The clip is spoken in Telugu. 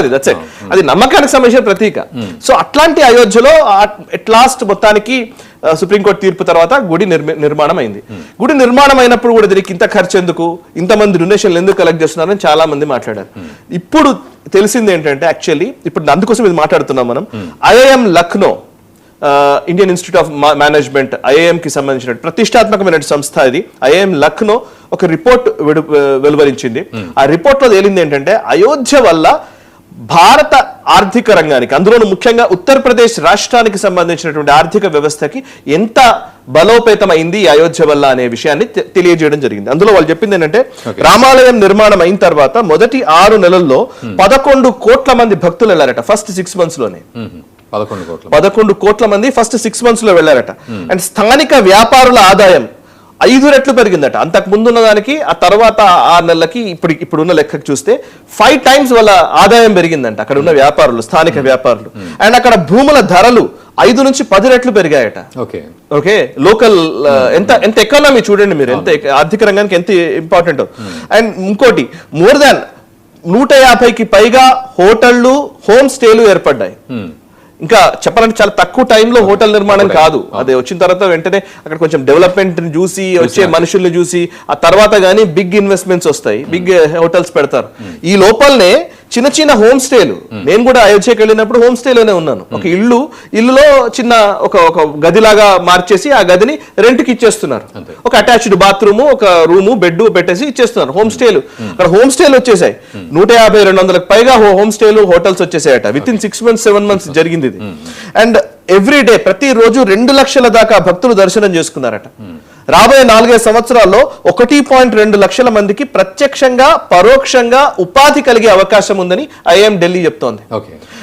అది దట్స్ ఇట్. అది నమ్మకానికి సంబంధించిన ప్రతీక. సో అట్లాంటి అయోధ్యలో ఎట్ లాస్ట్ మొత్తానికి సుప్రీంకోర్టు తీర్పు తర్వాత గుడి నిర్మాణం అయింది. గుడి నిర్మాణం అయినప్పుడు కూడా దీనికి ఇంత ఖర్చు ఎందుకు, ఇంతమంది డొనేషన్లు ఎందుకు కలెక్ట్ చేస్తున్నారని చాలా మంది మాట్లాడారు. ఇప్పుడు తెలిసింది ఏంటంటే యాక్చువల్లీ ఇప్పుడు అందుకోసం ఇది మాట్లాడుతున్నాం మనం. IIM Lucknow, Indian institute of management, IIM కి సంబంధించిన ప్రతిష్టాత్మకమైన సంస్థ ఇది. ఐఐఎం లక్నో ఒక రిపోర్ట్ వెలువరించింది. ఆ రిపోర్ట్ లో తేలింది ఏంటంటే అయోధ్య వల్ల భారత ఆర్థిక రంగానికి, అందులోనూ ముఖ్యంగా ఉత్తరప్రదేశ్ రాష్ట్రానికి సంబంధించినటువంటి ఆర్థిక వ్యవస్థకి ఎంత బలోపేతమైంది ఈ అయోధ్య వల్ల అనే విషయాన్ని తెలియజేయడం జరిగింది. అందులో వాళ్ళు చెప్పింది ఏంటంటే రామాలయం నిర్మాణం అయిన తర్వాత మొదటి 6 నెలల్లో 11 కోట్ల మంది భక్తులు వెళ్ళారట ఫస్ట్ 6 months లోనే. 11 కోట్ల మంది ఫస్ట్ 6 months లో వెళ్ళారట. అండ్ స్థానిక వ్యాపారుల ఆదాయం 5 రెట్లు పెరిగిందట. అంతకు ముందున్న దానికి ఆ తర్వాత 6 నెలలకి ఇప్పుడున్న లెక్కకు చూస్తే 5 times వాళ్ళ ఆదాయం పెరిగిందంట అక్కడ ఉన్న వ్యాపారులు, స్థానిక వ్యాపారులు. అండ్ అక్కడ భూముల ధరలు 5 నుంచి 10 రెట్లు పెరిగాయట. ఓకే, లోకల్ ఎంత ఎకానమీ చూడండి మీరు, ఎంత ఆర్థిక రంగానికి ఎంత ఇంపార్టెంట్. అండ్ ఇంకోటి మోర్ దాన్ 150కి పైగా హోటళ్లు, హోమ్ స్టేలు ఏర్పడ్డాయి. ఇంకా చెప్పాలంటే చాలా తక్కువ టైంలో హోటల్ నిర్మాణం కాదు, అది వచ్చిన తర్వాత వెంటనే అక్కడ కొంచెం డెవలప్మెంట్ చూసి వచ్చే మనుషుల్ని చూసి ఆ తర్వాత గానీ బిగ్ ఇన్వెస్ట్మెంట్స్ వస్తాయి, బిగ్ హోటల్స్ పెడతారు. ఈ లోపలనే చిన్న చిన్న హోమ్ స్టేలు, నేను కూడా అయోధ్యకి వెళ్ళినప్పుడు హోమ్ స్టేలోనే ఉన్నాను. ఒక ఇల్లులో చిన్న ఒక గదిలాగా మార్చేసి ఆ గదిని రెంట్కి ఇచ్చేస్తున్నారు. ఒక అటాచ్డ్ బాత్రూమ్, ఒక రూము, బెడ్ పెట్టేసి ఇచ్చేస్తున్నారు. హోమ్ స్టేలు అక్కడ హోమ్ స్టేలు వచ్చేసాయి. 150-200కి పైగా హోమ్ స్టేలు, హోటల్స్ వచ్చేసాయట. వితిన్ 6 months 7 months జరిగింది ఇది. అండ్ ఎవ్రీ డే ప్రతిరోజు 2 లక్షల దాకా భక్తులు దర్శనం చేసుకున్నారట. రాబోయే 4-5 సంవత్సరాల్లో 1.2 లక్షల మందికి ప్రత్యక్షంగా పరోక్షంగా ఉపాధి కలిగే అవకాశం ఉందని ఐఐఎం ఢిల్లీ చెప్తోంది.